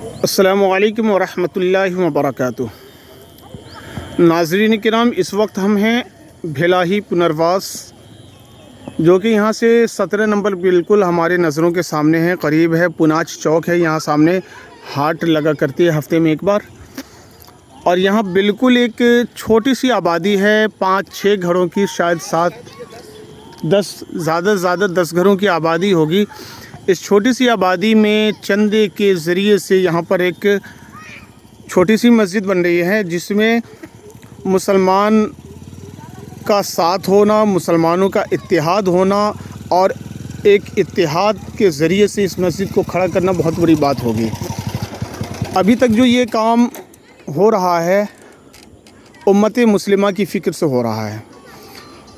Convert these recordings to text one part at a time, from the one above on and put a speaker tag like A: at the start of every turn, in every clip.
A: अस्सलामु अलैकुम वरहमतुल्लाहि वबरकातुह। नाज़रीन किराम, इस वक्त हम हैं भेलाही पुनर्वास, जो कि यहाँ से 17 नंबर बिल्कुल हमारे नज़रों के सामने है, करीब है। पुनाच चौक है, यहाँ सामने हाट लगा करती है हफ्ते में एक बार। और यहाँ बिल्कुल एक छोटी सी आबादी है, 5-6 घरों की, शायद 7-10, ज़्यादा से ज़्यादा 10 घरों की आबादी होगी। इस छोटी सी आबादी में चंदे के ज़रिए से यहाँ पर एक छोटी सी मस्जिद बन रही है, जिसमें मुसलमान का साथ होना, मुसलमानों का इत्तेहाद होना और एक इत्तेहाद के ज़रिए से इस मस्जिद को खड़ा करना बहुत बड़ी बात होगी। अभी तक जो ये काम हो रहा है उम्मत मुस्लिमा की फ़िक्र से हो रहा है।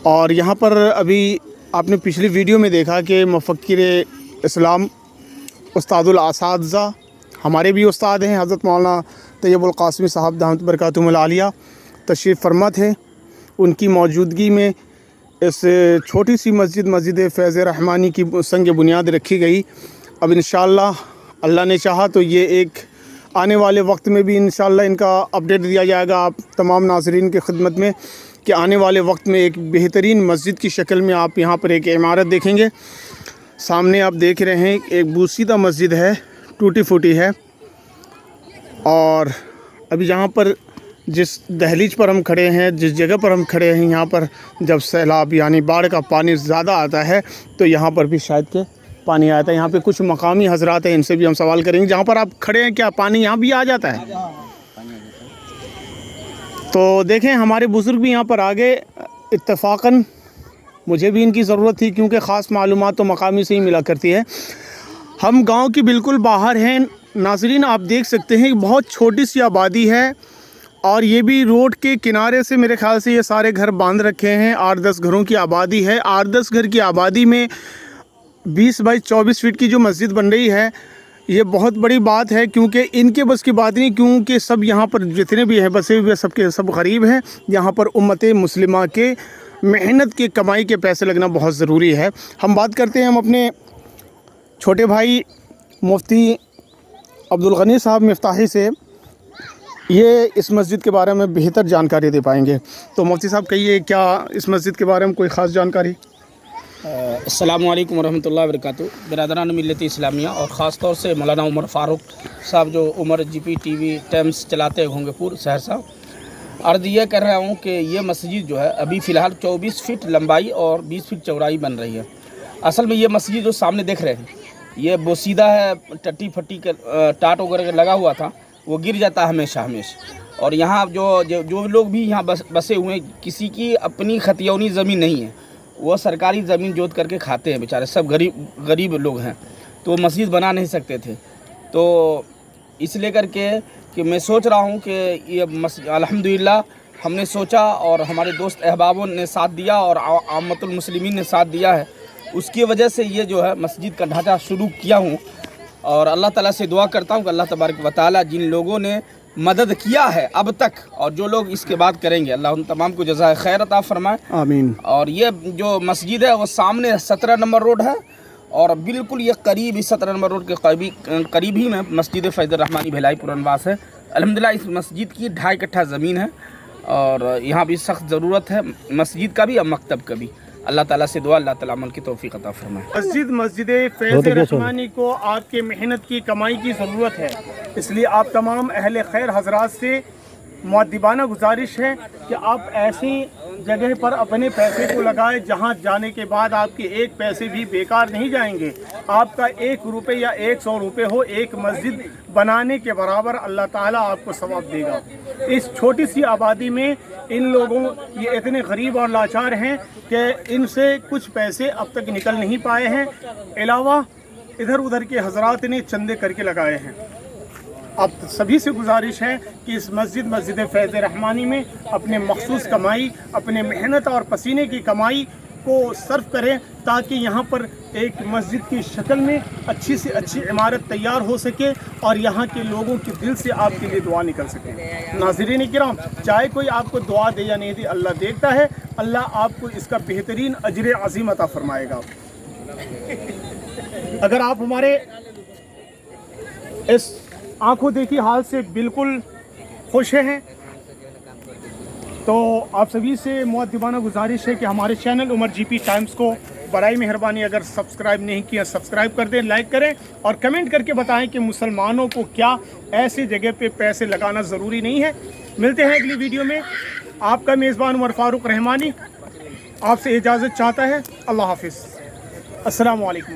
A: और यहाँ पर अभी आपने पिछली वीडियो में देखा कि मुफ़क्किर इस्लाम उस्तादुल असातिज़ा, हमारे भी उस्ताद हैं, हज़रत मौलाना तैयबुल क़ासिमी साहब दामत बरकातुहुल आलिया तशरीफ़ फरमा थे। उनकी मौजूदगी में इस छोटी सी मस्जिद फ़ैज़ रहमानी की संग बुनियाद रखी गई। अब इंशाअल्लाह अल्लाह ने चाहा तो ये एक आने वाले वक्त में भी इंशाअल्लाह इनका अपडेट दिया जाएगा आप तमाम नाज़रीन की खिदमत में, कि आने वाले वक्त में एक बेहतरीन मस्जिद की शक्ल में आप यहाँ पर एक इमारत देखेंगे। सामने आप देख रहे हैं एक बूसीदा मस्जिद है, टूटी फूटी है। और अभी यहाँ पर जिस दहलीज पर हम खड़े हैं, जिस जगह पर हम खड़े हैं, यहाँ पर जब सैलाब यानी बाढ़ का पानी ज़्यादा आता है तो यहाँ पर भी शायद के पानी आता है। यहाँ पे कुछ मकामी हजरात हैं, इनसे भी हम सवाल करेंगे। जहाँ पर आप खड़े हैं, क्या पानी यहाँ भी आ जाता है? तो देखें, हमारे बुज़ुर्ग भी यहाँ पर आ गए इत्तफ़ाक़न। मुझे भी इनकी ज़रूरत थी, क्योंकि ख़ास मालूमात तो मकामी से ही मिला करती है। हम गांव के बिल्कुल बाहर हैं नाज़रीन, आप देख सकते हैं बहुत छोटी सी आबादी है। और ये भी रोड के किनारे से मेरे ख़्याल से ये सारे घर बांध रखे हैं। 8-10 घरों की आबादी है। 8-10 घर की आबादी में 20 बाई 24 फीट की जो मस्जिद बन रही है, ये बहुत बड़ी बात है, क्योंकि इनके बस की बात नहीं, क्योंकि सब यहाँ पर जितने भी हैं बसे हुए सबके सब गरीब हैं। यहाँ पर उम्मत मुस्लिमा के मेहनत के कमाई के पैसे लगना बहुत ज़रूरी है। हम बात करते हैं हम अपने छोटे भाई मुफ्ती अब्दुल गनी साहब मिफ्ताही से, ये इस मस्जिद के बारे में बेहतर जानकारी दे पाएंगे। तो मुफ्ती साहब कहिए, क्या इस मस्जिद के बारे में कोई ख़ास जानकारी?
B: अस्सलामु अलैकुम वरहमतुल्लाहि वबरकातुहू। बिरादरान मिल्लत इस्लामिया और ख़ास तौर से मौलाना उमर फ़ारूक साहब, जो उमर GP TV टाइम्स चलाते हैं घोंगेपुर सहरसा, अर्ज़ ये कर रहा हूँ कि ये मस्जिद जो है अभी फ़िलहाल 24 फीट लंबाई और 20 फीट चौड़ाई बन रही है। असल में ये मस्जिद जो सामने देख रहे हैं, ये बोसीदा है, टट्टी फट्टी के टाट वगैरह लगा हुआ था, वो गिर जाता है हमेशा। और यहाँ जो लोग भी यहाँ बसे हुए हैं, किसी की अपनी खतियौनी ज़मीन नहीं है, वो सरकारी ज़मीन जोत करके खाते हैं बेचारे, सब गरीब लोग हैं, तो मस्जिद बना नहीं सकते थे। तो इसलिए करके कि मैं सोच रहा हूँ कि ये अल्हम्दुलिल्लाह हमने सोचा और हमारे दोस्त अहबाबों ने साथ दिया और आम्मतुल मुस्लिमीन ने साथ दिया है, उसकी वजह से ये जो है मस्जिद का ढांचा शुरू किया हूँ। और अल्लाह ताला से दुआ करता हूँ कि अल्लाह तबारक व तआला जिन लोगों ने मदद किया है अब तक और जो लोग इसके बाद करेंगे, अल्लाह उन तमाम को जज़ाए खैर अता फरमाए, आमीन। और ये जो मस्जिद है वो सामने 17 नंबर रोड है और बिल्कुल ये करीब ही 17 नंबर रोड के करीब ही में मस्जिद फ़ैज़ रहमानी भेलाही पुनर्वास है। अल्हम्दुलिल्लाह इस मस्जिद की 2.5 कट्ठा ज़मीन है और यहाँ भी सख्त ज़रूरत है मस्जिद का भी और मकतब का भी। अल्लाह ताला से दुआ, अल्लाह ताला अमल की तौफीक अता फरमाए।
A: मस्जिद फ़ैज़ रहमानी को आपके मेहनत की कमाई की ज़रूरत है, इसलिए आप तमाम अहले खैर हजरात से मुअद्दिबाना गुजारिश है कि आप ऐसी जगह पर अपने पैसे को लगाएं जहां जाने के बाद आपके एक पैसे भी बेकार नहीं जाएंगे। आपका 1 रुपये या 100 रुपये हो, एक मस्जिद बनाने के बराबर अल्लाह ताला आपको सवाब देगा। इस छोटी सी आबादी में इन लोगों, ये इतने गरीब और लाचार हैं कि इनसे कुछ पैसे अब तक निकल नहीं पाए हैं, अलावा इधर उधर के हजरात ने चंदे करके लगाए हैं। अब सभी से गुजारिश है कि इस मस्जिद फ़ैज़ रहमानी में अपने मखसूस कमाई, अपने मेहनत और पसीने की कमाई को सर्व करें, ताकि यहाँ पर एक मस्जिद की शक्ल में अच्छी से अच्छी इमारत तैयार हो सके और यहाँ के लोगों के दिल से आपके लिए दुआ निकल सके। नाज़रीन किराम, चाहे कोई आपको दुआ दे या नहीं दे, अल्लाह देखता है। अल्लाह आपको इसका बेहतरीन अजर अज़ीम अता फरमाएगा। अगर आप हमारे इस आंखों देखी हाल से बिल्कुल खुश हैं। तो आप सभी से मुअद्दिबाना गुजारिश है कि हमारे चैनल उमर जीपी टाइम्स को बराए मेहरबानी अगर सब्सक्राइब नहीं किया सब्सक्राइब कर दें, लाइक करें और कमेंट करके बताएं कि मुसलमानों को क्या ऐसी जगह पे पैसे लगाना ज़रूरी नहीं है। मिलते हैं अगली वीडियो में। आपका मेज़बान उमर फ़ारूक रहमानी आपसे इजाज़त चाहता है। अल्लाह हाफिज़। अस्सलामु अलैकुम।